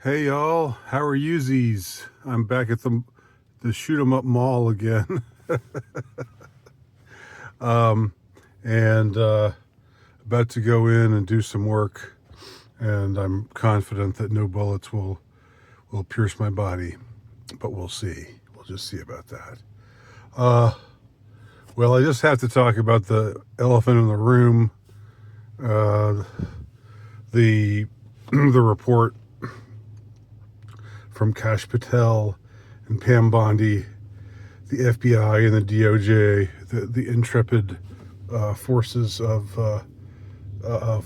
Hey y'all, how are yousies? I'm back at the shoot 'em up mall again, and about to go in and do some work. And I'm confident that no bullets will pierce my body, but we'll see. We'll just see about that. Well, I just have to talk about the elephant in the room. Uh, the the report from Kash Patel and Pam Bondi, the FBI and the DOJ, the intrepid forces of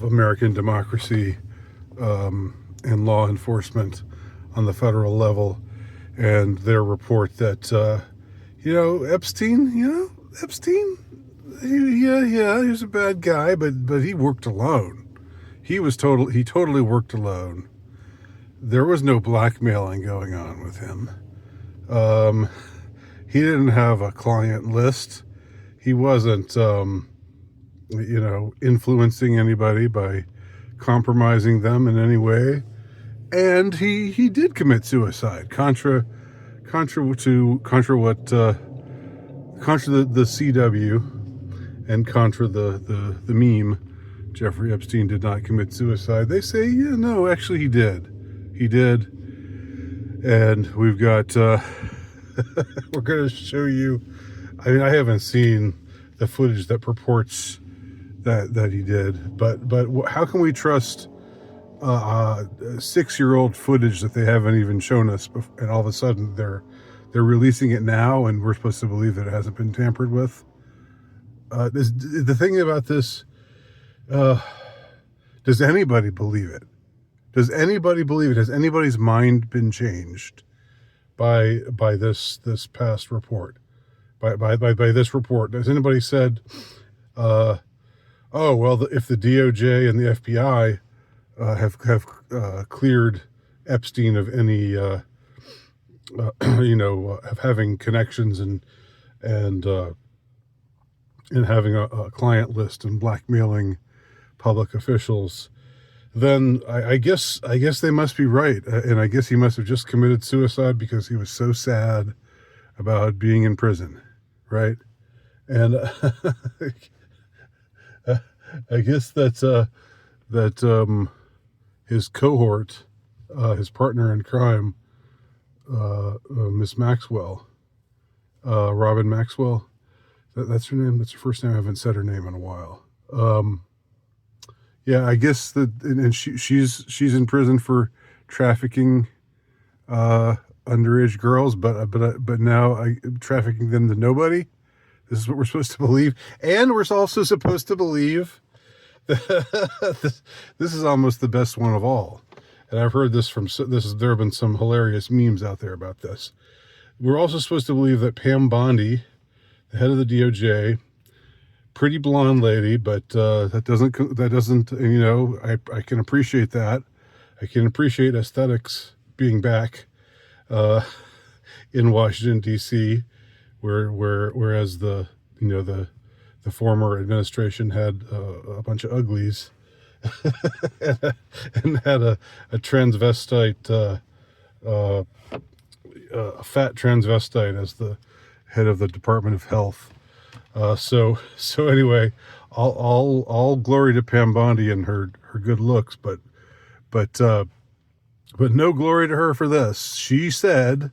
American democracy and law enforcement on the federal level, and their report that Epstein, he was a bad guy, but he worked alone. He totally worked alone. There was no blackmailing going on with him. He didn't have a client list. He wasn't, influencing anybody by compromising them in any way. And he did commit suicide, contra the CW and contra the meme. Jeffrey Epstein did not commit suicide. They say, yeah, no, actually he did. He did. And we've got, we're going to show you. I mean, I haven't seen the footage that purports that he did, but how can we trust 6-year-old footage that they haven't even shown us, and all of a sudden they're releasing it now, and we're supposed to believe that it hasn't been tampered with? The thing about this, does anybody believe it? Does anybody believe it? Has anybody's mind been changed by this past report? By this report, has anybody said, "Oh well, if the DOJ and the FBI have cleared Epstein of any of having connections and having a client list and blackmailing public officials, then I guess they must be right, and I guess he must have just committed suicide because he was so sad about being in prison, right?" And I guess that his cohort, his partner in crime, Miss Maxwell, Robin Maxwell, that's her name. That's her first name. I haven't said her name in a while. Yeah, I guess that, and she's in prison for trafficking underage girls, but now trafficking them to nobody. This is what we're supposed to believe, and we're also supposed to believe that this is almost the best one of all. And I've heard this there have been some hilarious memes out there about this. We're also supposed to believe that Pam Bondi, the head of the DOJ, pretty blonde lady, but that doesn't I can appreciate that. I can appreciate aesthetics being back in Washington D.C., whereas the former administration had a bunch of uglies and had a transvestite, a fat transvestite as the head of the Department of Health. So anyway, all glory to Pam Bondi and her good looks, but no glory to her for this. She said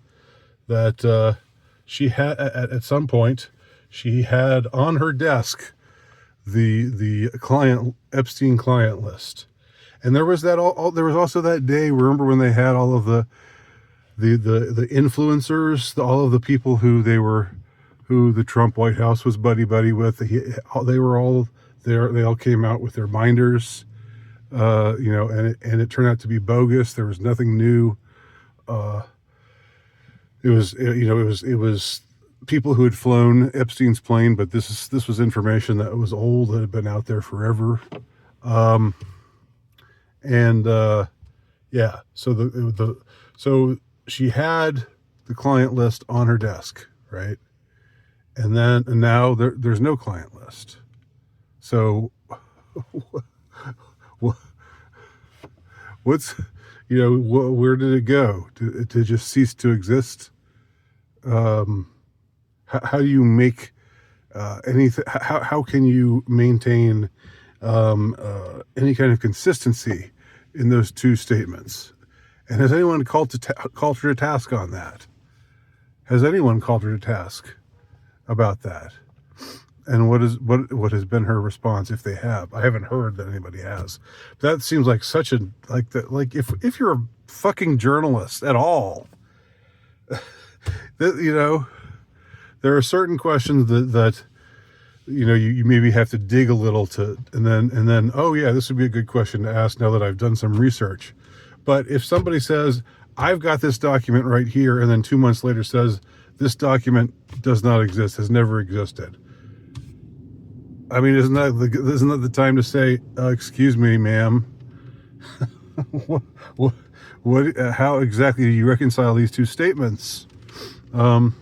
that she had at some point she had on her desk the Epstein client list, and there was there was also that day. Remember when they had all of the influencers, all of the people who the Trump White House was buddy with. They were all there. They all came out with their binders, and it turned out to be bogus. There was nothing new. It was people who had flown Epstein's plane, but this was information that was old, that had been out there forever. Yeah, so she had the client list on her desk, right? And now there's no client list. So what's where did it go? Did it just cease to exist? How do you make anything? How can you maintain any kind of consistency in those two statements? And has anyone called her to task on that? Has anyone called her to task about that? And what has been her response, if they have? I haven't heard that anybody has. That seems like such a if you're a fucking journalist at all, there are certain questions that you maybe have to dig a little to, and then oh yeah, this would be a good question to ask now that I've done some research. But if somebody says, I've got this document right here, and then 2 months later says this document does not exist, has never existed. I mean, isn't that the time to say, excuse me, ma'am? How exactly do you reconcile these two statements? But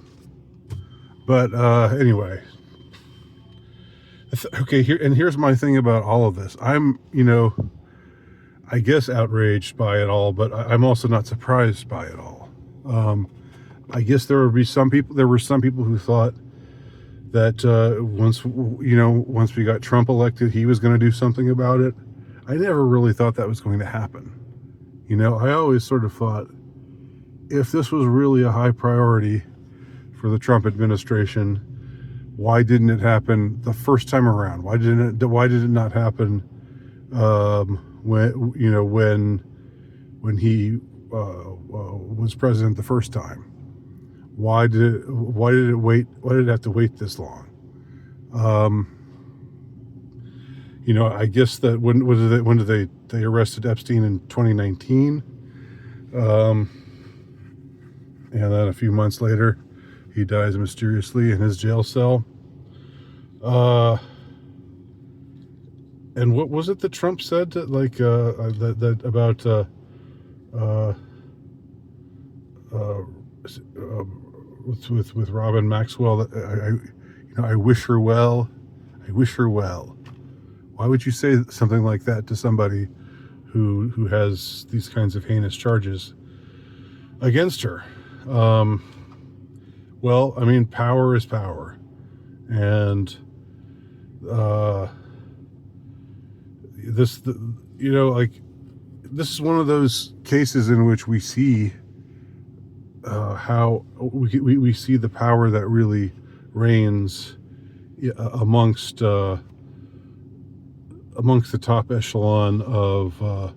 anyway, okay. Here's my thing about all of this. I'm, I guess outraged by it all, but I'm also not surprised by it all. I guess there were some people who thought that once we got Trump elected, he was going to do something about it. I never really thought that was going to happen. I always sort of thought, if this was really a high priority for the Trump administration, why didn't it happen the first time around? Why did it not happen when he was president the first time? Why did it wait? Why did it have to wait this long? I guess that when did they arrested Epstein in 2019, and then a few months later, he dies mysteriously in his jail cell. And what was it that Trump said that about with Robin Maxwell, that I wish her well. I wish her well. Why would you say something like that to somebody who has these kinds of heinous charges against her? Well, I mean, power is power, and this is one of those cases in which we see how we see the power that really reigns amongst the top echelon of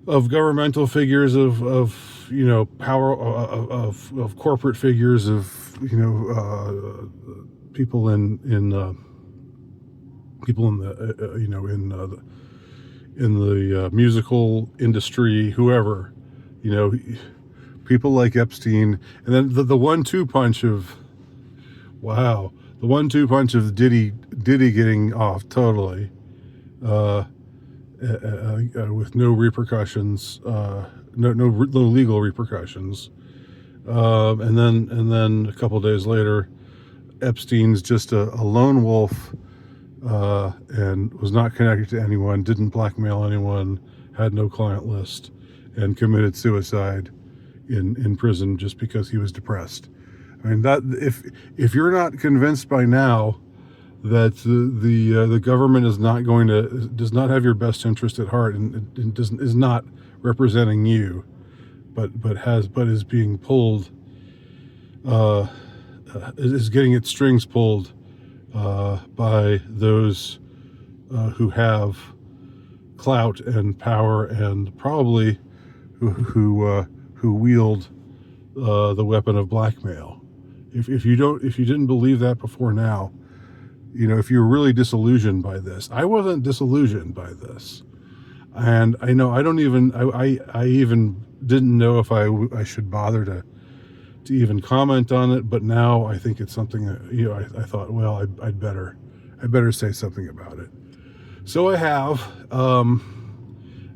governmental figures, of power, of corporate figures, of people in the musical industry, whoever, people like Epstein, and then the 1-2 punch of Diddy getting off totally, with no repercussions, no legal repercussions, and then a couple days later, Epstein's just a lone wolf, and was not connected to anyone, didn't blackmail anyone, had no client list, and committed suicide in prison just because he was depressed. I mean, that if you're not convinced by now that the government does not have your best interest at heart, and is not representing you, but is being pulled, is getting its strings pulled by those who have clout and power, and probably who wield the weapon of blackmail. If you didn't believe that before now, if you're really disillusioned by this, I wasn't disillusioned by this, and I know I even didn't know if I should bother to even comment on it, but now I think it's something that I thought, well, I'd better say something about it. So I have.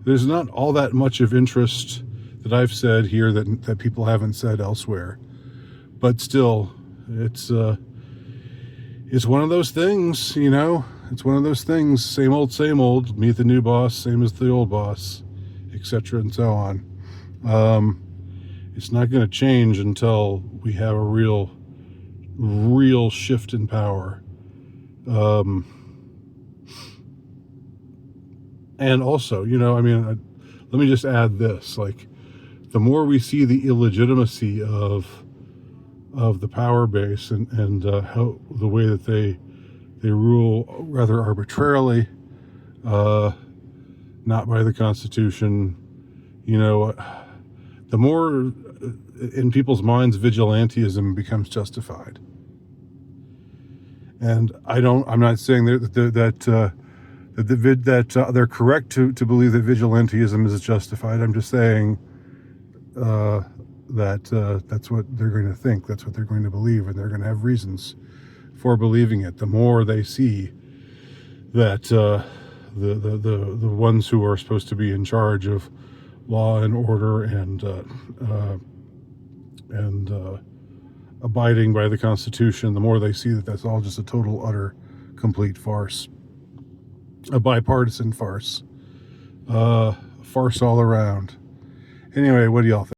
There's not all that much of interest that I've said here that people haven't said elsewhere, but still, it's one of those things, It's one of those things. Same old. Meet the new boss, same as the old boss, etc., and so on. It's not going to change until we have a real shift in power. And also, let me just add this, like, the more we see the illegitimacy of the power base and how the way that they rule rather arbitrarily, not by the Constitution, the more in people's minds vigilantism becomes justified. And I'm not saying that they're correct to believe that vigilantism is justified. I'm just saying that that's what they're going to think, that's what they're going to believe, and they're going to have reasons for believing it. The more they see that the ones who are supposed to be in charge of law and order and abiding by the Constitution, the more they see that that's all just a total, utter, complete farce, a bipartisan farce, farce all around. Anyway, what do y'all think?